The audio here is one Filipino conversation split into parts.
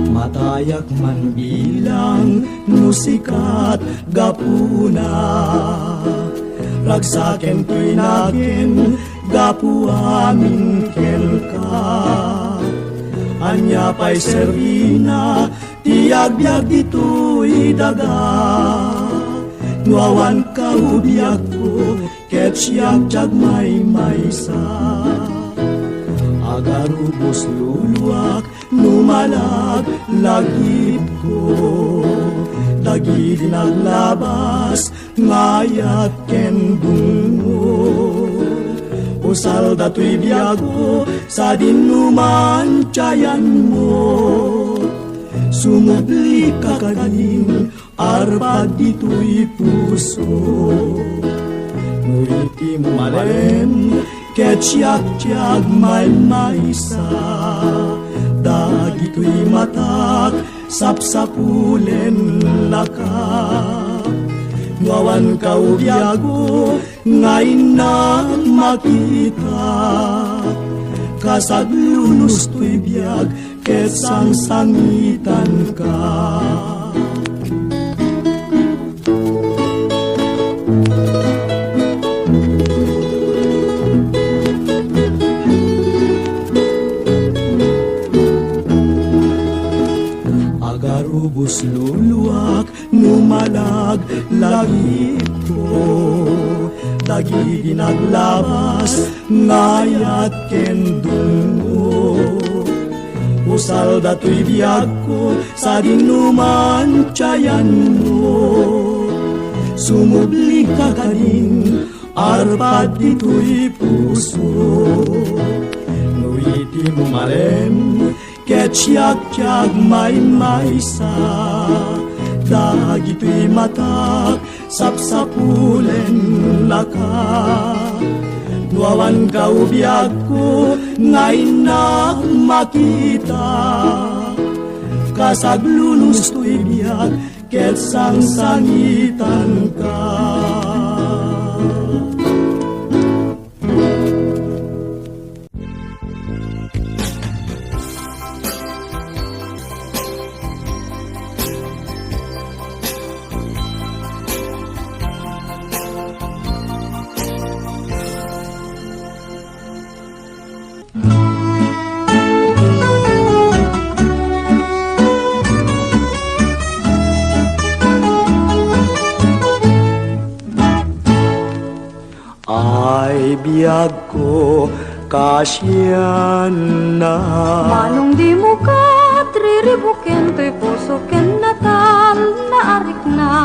Matayak man bilang musikat gapuna, ragsaken to'y nagin gapu amin ken ka. Anya pa'y servina, tiyag-biag dito'y daga. Nuawan ka ubiyak ko, ket siyak jagmay maysa. Agarubos luluak, numalag lagip ko. Dagiti naglabas, ngayat ken dungo. Usal dato'y biyago, sa dinuman tiyayan mo. Sumubli ka kagaling, arpag dito'y puso. Nguriti mo malen, ket siyak-tiyak may maysa. Dagito'y matak, sapsapulen lakak. Ngawan ka ubiyago, ngayon na makita. Kasaglunos to'y biyag, ket sang-sangitan ka. Agarubos luluak, numalag lagip ko. Dagiti naglabas, ngayat ken dungo. Usal dato'y biyag ko, sa dinuman tiyayan mo. Sumubli ka kaning, arpad dito'y puso. Nguriti mo malen, ket siyak-tiyak may maysa. Dagito'y matak, sapsapulen lakak. Nuawan ka ubiyak ko, ngayon na makita. Kasaglunos to'y biyag, ket sang-sangitan ka. Ay biyag ko kasyan na. Manong di mo ka triribukin, to'y puso ken natal na arik na.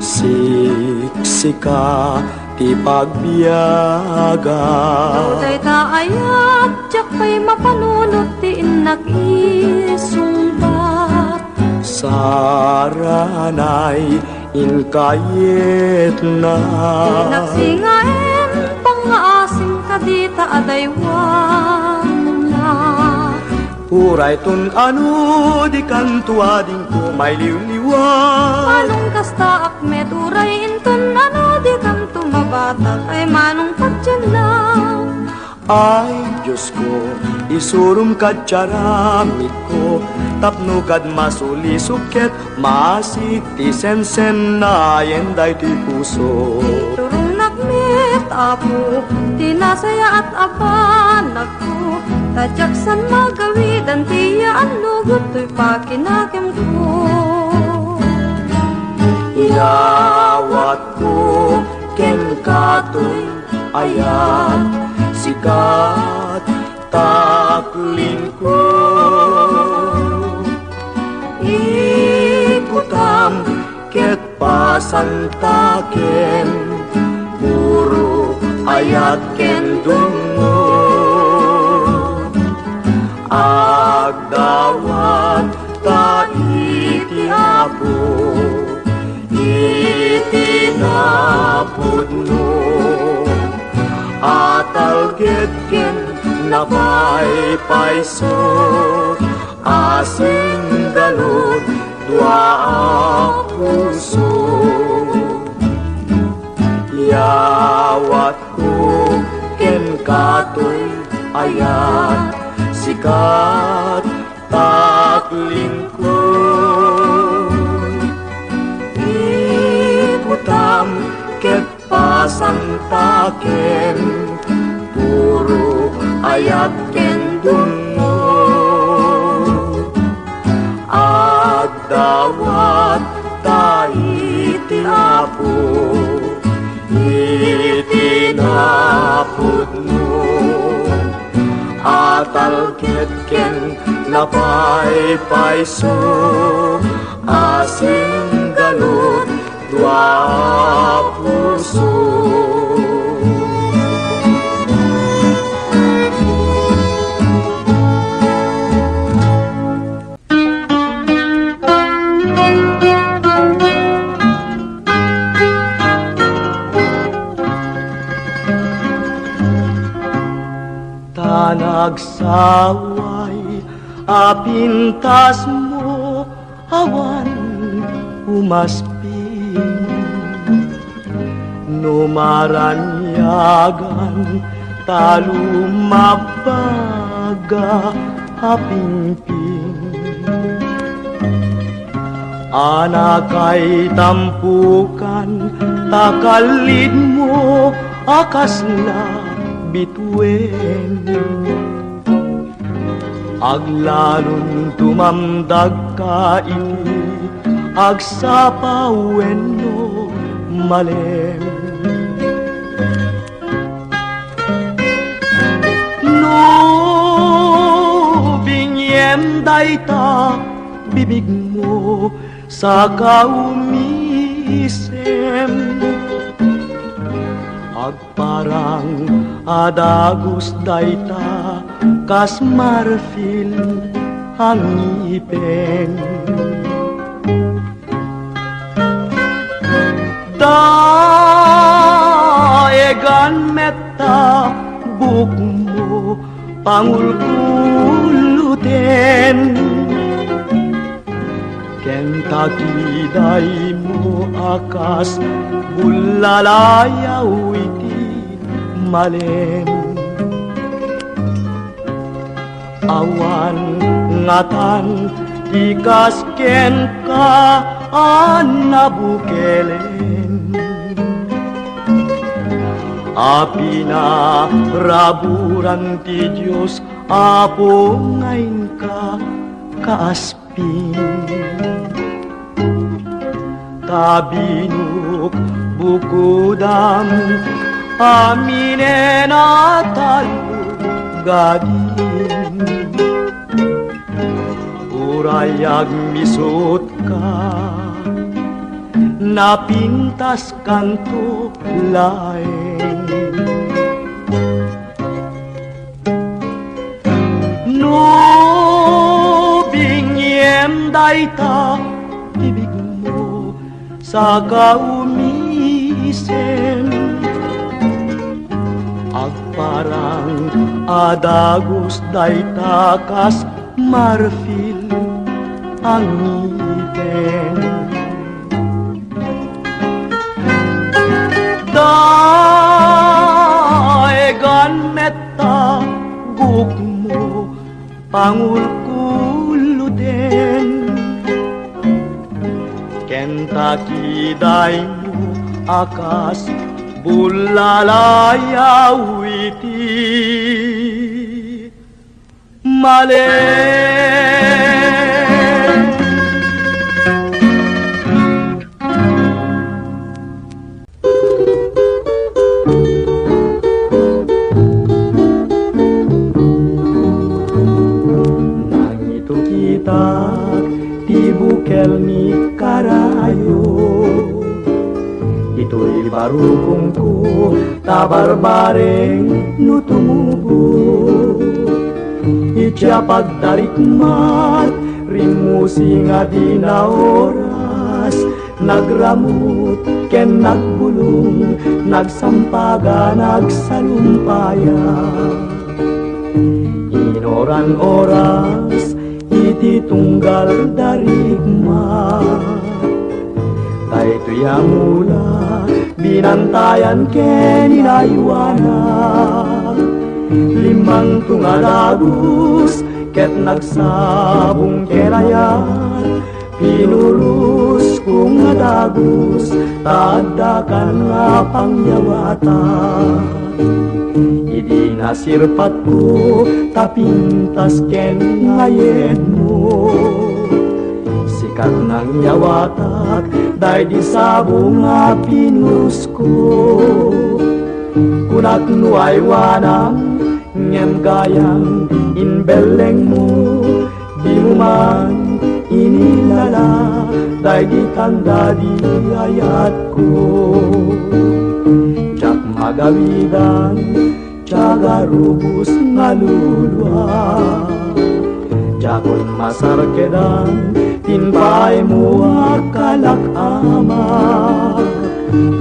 Siksika ti pagbiyaga. Dauday taayat, tsak pa'y mapanunot ti inak isumbat. Saranay inkayet na. Nagsingain, pang-aasing kadita adaywan na. Puray tun ano, di kantuading ko may liwliwan. Manong kasta akmet, uray intun ano, di kang tumabatak, ay manong patyan na. Ay Diyos ko, isurum kad charamit ko. Tapno kad masuli suket, masik ti sensen na yenday ti puso. Turong nagmit apo, tinasaya at abanag ko. Tadjaksan magawidan, tiyaan lugot, to'y pakinakim ko. Iyawat ko, ken kato'y ayat, sikat taklin ko. Ikutam ket pasantaken, puro ayat ken dungo. Agdawat ta iti apo, itinapudno. Atalget ken napaypayso, asing dalod dua puso. Yawatku ken katoy ayat sikat taklingkoy. Iputam ket pasantaken puro ayat ken dungo. Agdawat taiti apo itinapudno. Atal ketken lapay paiso asing galut dua puso. Nagsaway apintas mo awan umasping. Numaranyagan talumabaga apimping. Anakay tampukan takalid mo akas na bituin. Aglalon tumamdag ka iti agsapawen no malem. No binyem dayta bibig mo sa kaumisem. Agparang adagos dayta kas marfil ang ngipin. Daegan meta buk mo pangulkuluten. Kentakiday mo akas bulalayaw iti malen. Awan ngatan ikasken ka anabukelen. Api na raburan ti Diyos apo ngayon ka kaaspin. Tabinuk bukudam aminen atalugagin. Urayag misot ka napintas kanto laeng. No binyem dayta bibig mo sa kaumisen. Agparang adagos dayta kas marfil ang ngipin. Daegan meta guk mo pangulkuluden. Kentakiday mo akas bulalayaw iti malen. Nangito kita ti bukel ni karayo. Ito'y barukong ko, tabarbareng nutumubo. Itya pagdarikmat, rimusi nga di na oras. Nagramut, ken nagbulong, nagsampaga, nagsalumpaya. Inoran oras, iti tunggal darigma. Dahito mula binantayan ken inaywanan, limang tungalagus ket nagsabong kenayan, pinurus kung nadagus tadakan nga pangyawatan. Idi nasirpat ko tapintas ken ngayed mo, sikat ng yawatak day di sabong nga pinurus ko. Kunat nuay wanang ngem gayang inbeleng mo, di mo man inilala day di tanda di ayat ko. Jak magawidan jaga rubus ngalulwa, jakon masarkedan tinpay mo akalak ama.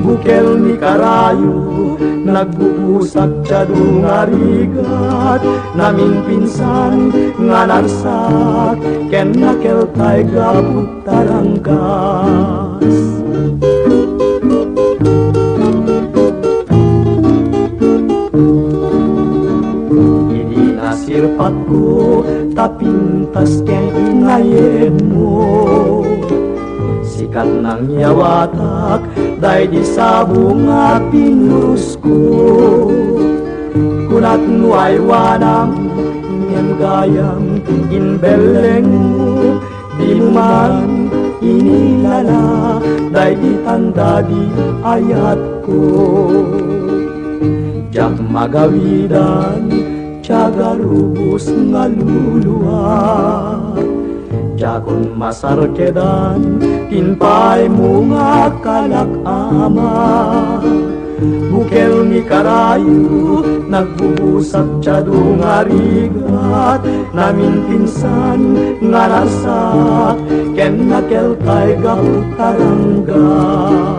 Bukel ni karayo nagbubusak tiyadong arigat, namin pinsan nga narsak ken nakeltay gabut tarangkas. Idi nasirpat ko tapintas ken ingayed mo, sikat ng yawatak day di sabong nga pinurus ko. Kunat nuay wanang ngem gayang inbeleng mo, di mo man inilala day di tanda di ayat ko. Jak magawidan jaga rubus ngaluluwa, jakon masarkedan tinpay mo nga kalak ama. Bukel ni karayo nagbubusak tiyadong arigat, namin pinsan nga narsak ken nakeltay gabut taranggas.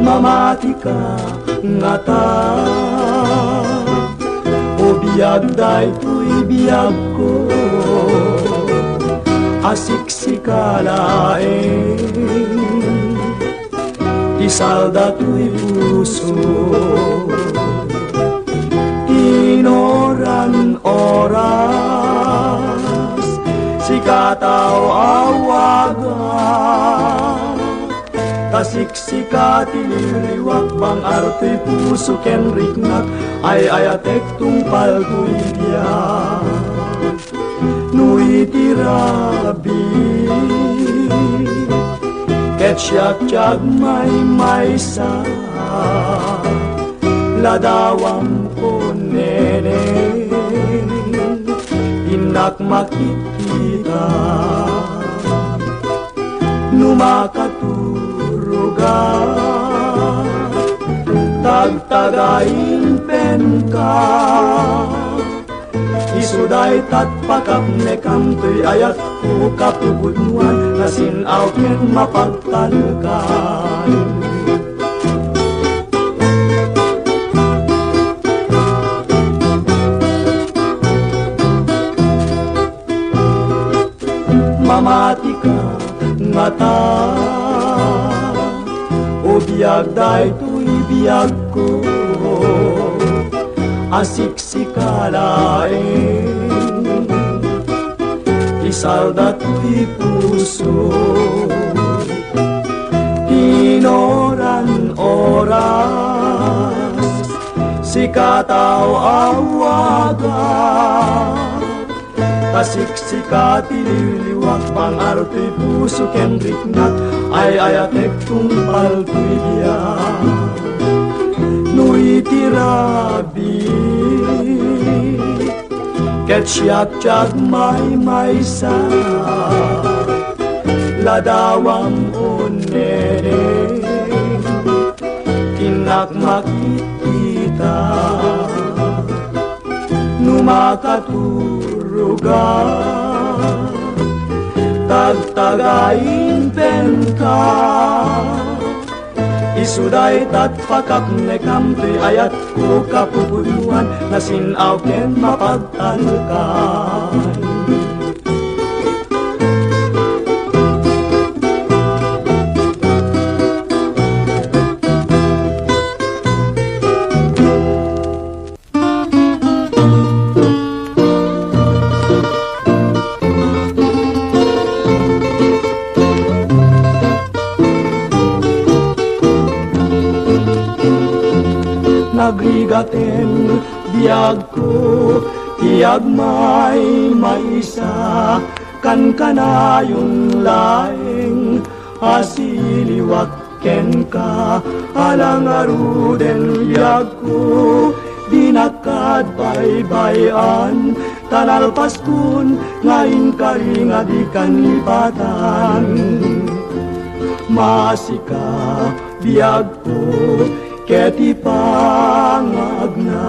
Mamati ka nga ta, o biyag day to'y biyag ko, asiksikalaeng isalda to'y puso. Inoran oras sikataw awagan, tasiksika tililiwak bang arto'y puso ken riknak, ay ayatek tungpal to'y biyag. Nui tirabi ket siyak tiyag may-maysa, ladawang ko nene inak makikita. Numakaturuga tagtagain pen ka, isuday tatpakap ne kamtoy ayat ko kapubudnuan, nasinaw ken mapagtalkan. Mamati ka nga ta, o biyag day to'y biyag ko, asiksikalaeng isalda to'y puso. Tinoran oras sikataw awagan, tasiksika tililiwak bang arto'y puso ken riknak, ay ayatek tungpal to'y biyag. Nui tirabi ket siyak tiyag may-maysa, ladawang onene inak makikita. makaturugan tagtagain penta isuday tatpakap ne kampi ayat ku kapupunuan na sinaw ken mapagtalukan nagrigaten biyag ko tiyag may maisa kan kanayon laeng asiliwak ken ka alang aruden biyag ko dinakad baybayan tanalpas kun ngayon karinga di kanlipatan masika biyag ko keti pangagnak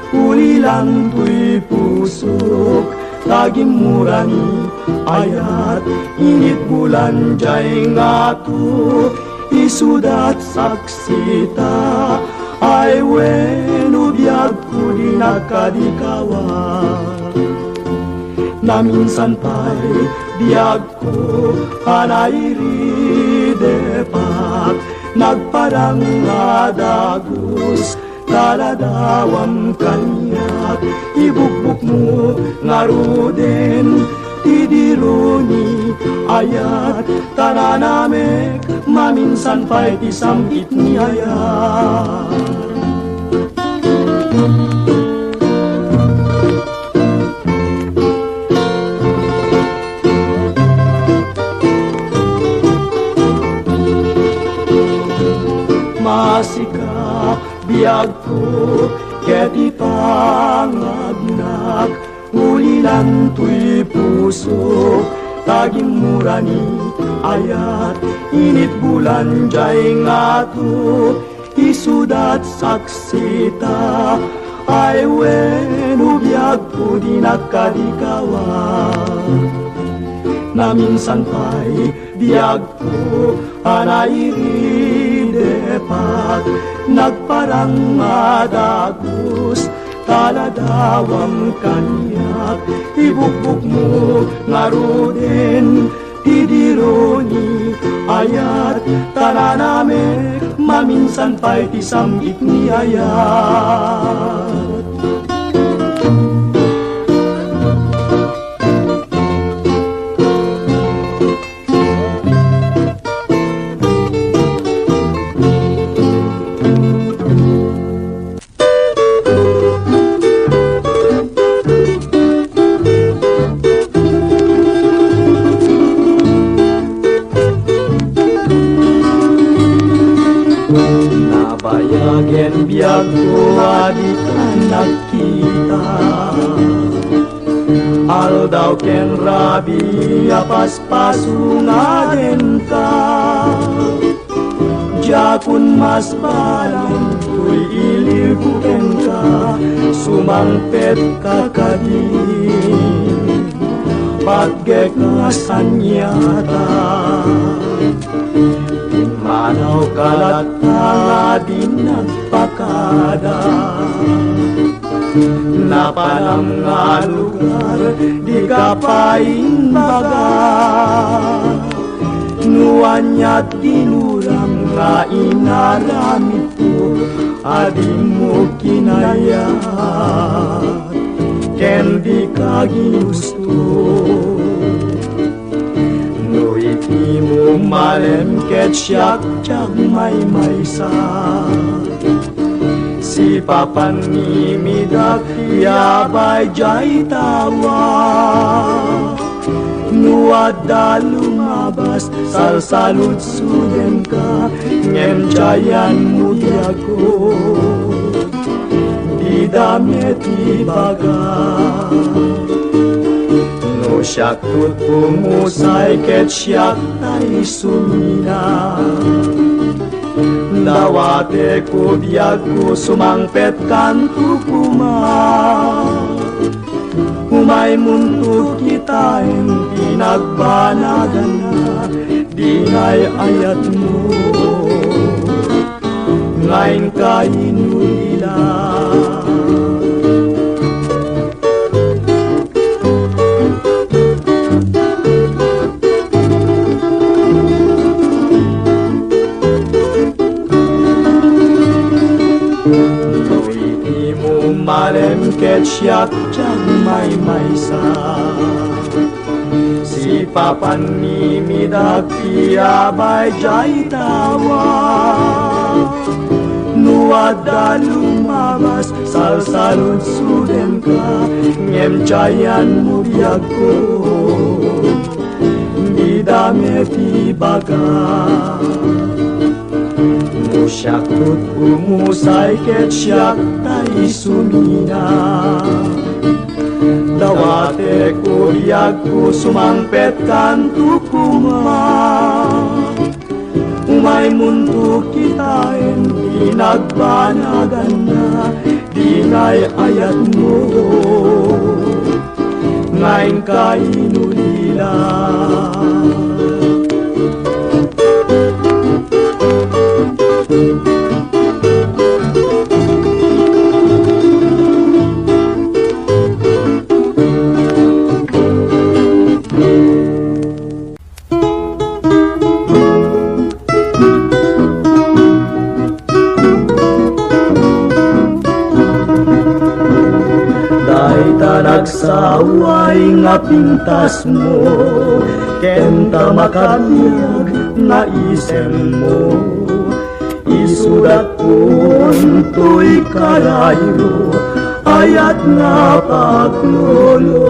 ulilan tuy pusok tagimurani ayat init bulan jay ngatu isudat saksita ay wenu biag ku dinakadikawa na minsan pa'y biag ko anairi depak nagparang adagus taladawam kanyak ibukbuk mo ngaruden tidironi ayat tananamek maminsan pa'y tisamit ni ayat masika biag ko keti pangagnak ulilan tuy puso tagimurani ayat init bulan jay ngatu isudat saksita ay wenu biag ko dinakadikawa na minsan pa'y biag ko anairi depat nagparang adagus taladawam kanyak ibukbuk mo ngaruden tidironi ayat tananamek maminsan pa'y tisamit ni ayat nabayagen biag ko adik anak kita aldaw ken rabi apas pasungaden ka jakun mas balang tuy ilibuken ka sumangpet kakadi pagkekasan nyata manaw kalat din nagpakada napalang nga lugar di kapain baga nuanyat tinuram nga inaramit ko adi mo kinayat ken di ka ginusto iti mo malem ket siyak tiyag may maysa si papan ni midak yabay jay tawa nuadda lumabas salsalud suden ka ngem jayan mo diako di damit ibaga siyak tut pumusay ket siyak tay sumina lawate ko biag ko sumangpet kanto kuma umay mundo kita pinagbanagan na, di ngay ayat mo, ngayon kainulila. Malem ket siyak dyan may maysa, si papan ni midag piyabay jay tawa. Nuwada lumabas salsalud suden ka, ngem jayan mo biyag ko, di dame tibaga. Musyakut umusay ket siyak tay sumina, dawate ko biyag ko sumangpet kanto kuma. Umay mundo kita pinagbanagan na, di ngay ayat mo, ngayon kainulila. Nagsaway nga pintas mo, kenta makatiyag na isem mo. Isulat kun to'y kalayo, ayat nga paglulo.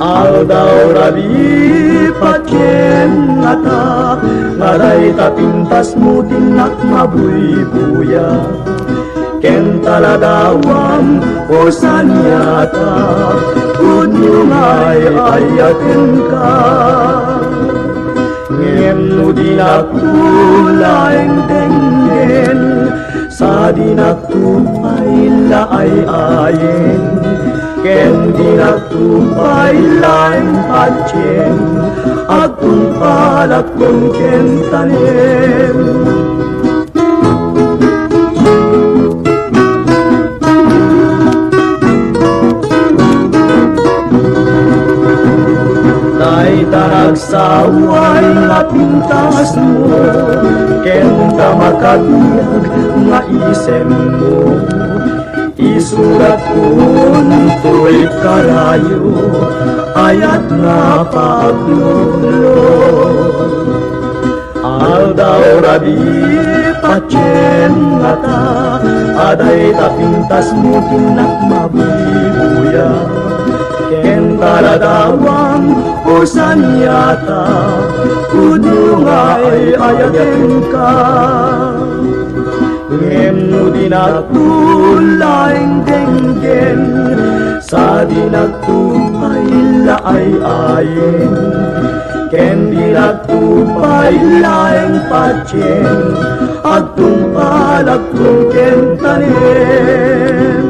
Aldaw rabi patyen nga ta, ngaray ta pintas mo tinak mabuy-buya. Ken taladawam o sanyata, kunyungay ayatin ka. Ngem no dinakulaeng tenggen, sa dinakupay laay-ayin. Ken dinakupay laeng patyen, agkong palak kong kentanem. Nagsaway nga pintas mo, kenta makabiyag nga isem mo. Isulat kun to'y karayo, ayat nga paglulo. Aldaw rabi patyen nga ta, aday ta pintas mo tinak mabubuya. Ken taladawang o sanyata, kudungay ayaten ka. Ngem no dinagtulaing denggen, sa dinagtupay laay-ayin. Ken dinagtupay laeng patyen, agtung palagtung kentanem.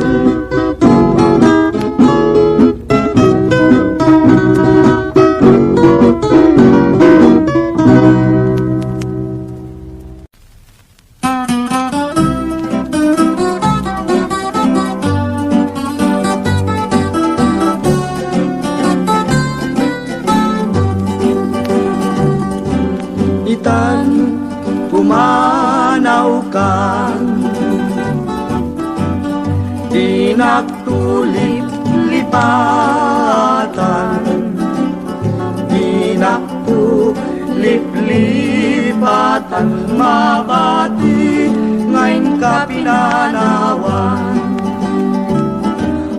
Pumanaw ka, di nagtulip-lipatan, di nagtulip-lipatan, Makati ngayon ka pinanawan.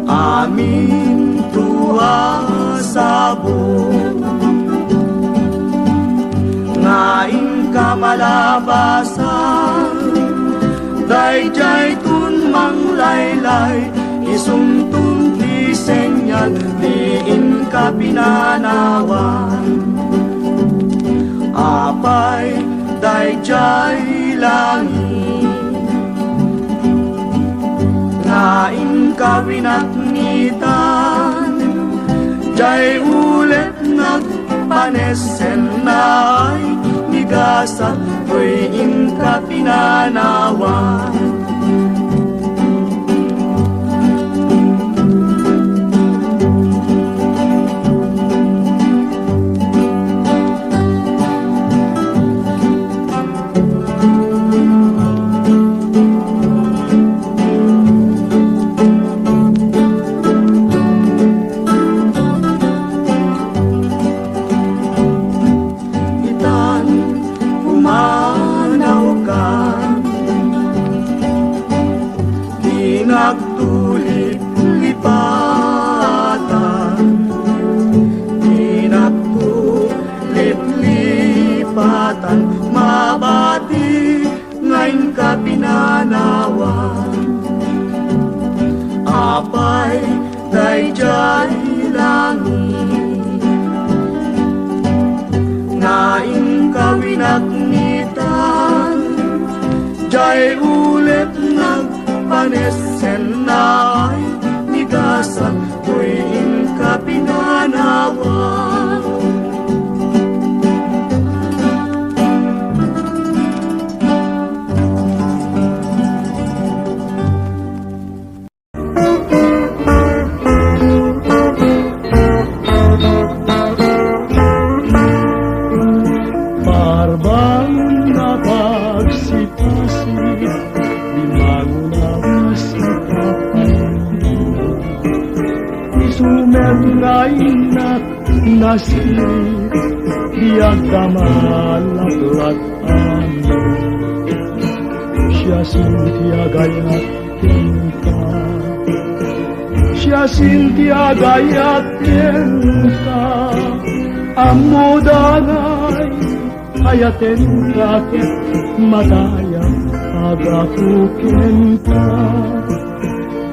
Amin tuwa sa buong, ngayon ka malabasan, dayjay tun manglaylay, isungtong di senyal, diin ka pinanawan. Apay dayjay langit, ngayon ka winaknita, Jay ulit nagpanesen na ay nigasa ko'y inka pinanawan. Nagtulip-lipatan, nagtulip-lipatan, mabati ngayon ka pinanawan. Apay dayjay langit, ngayon ka winaknitan, jay ulit nagpanesen na ay nigasan ko'y inka pinanawan. Parbang na pagsipasip, limangon na masikapan. Isumet na inak nasirip, diag kamalaplat-an. Siya sintia gayat tingka, siya sintia gayat tingka, amudanay ayaten kakit mataya agapukin ka.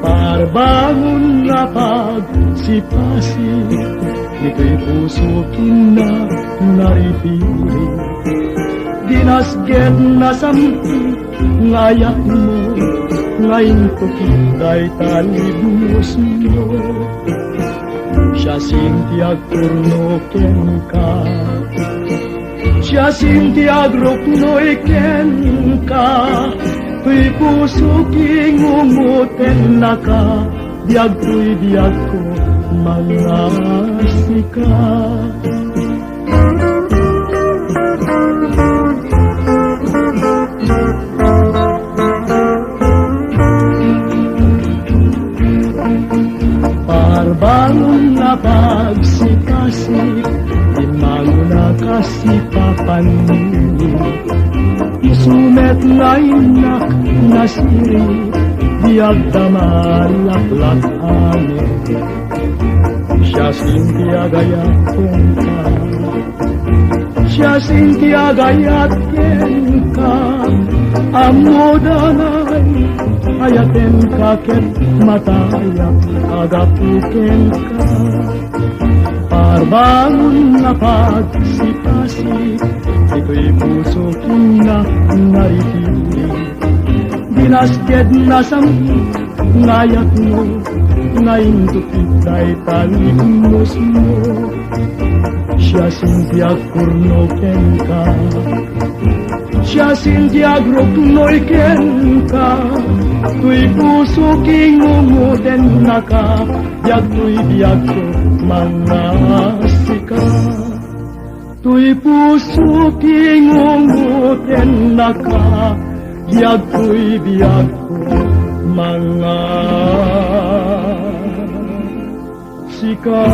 Parbangon na pagsipasip, nito'y pusukin na naripili. Dinasget na sampi ngayak mo, ngayon ko kita'y talibnos mo. Siya sintiag turnoken ka, siya sintiag ruknoy ken ka. Tuy puso kingumutin na ka, diag tuy diag ko mga sika. Parbangon na pagsikasik, limango na kasipapan mo. Isumet na inak nasiri, diag tamalaklat amin. Siya sintia gayatin ka, siya sintia gayatin ka. Amudanay ayaten kaket matayak agapuken ka. Parbangon na pagsipasip, ito'y puso kina naripili. Dinasged na sampi ngayak mo, ngayon tukita'y talimos mo. Siya sintiag kurnoken ka, siya sintiag ruknoyken ka. Tuy puso kingumutin na ka, diag tuy diag ko mga sika. Tuy puso kingumutin na ka, diag tuy diag ko mga sika.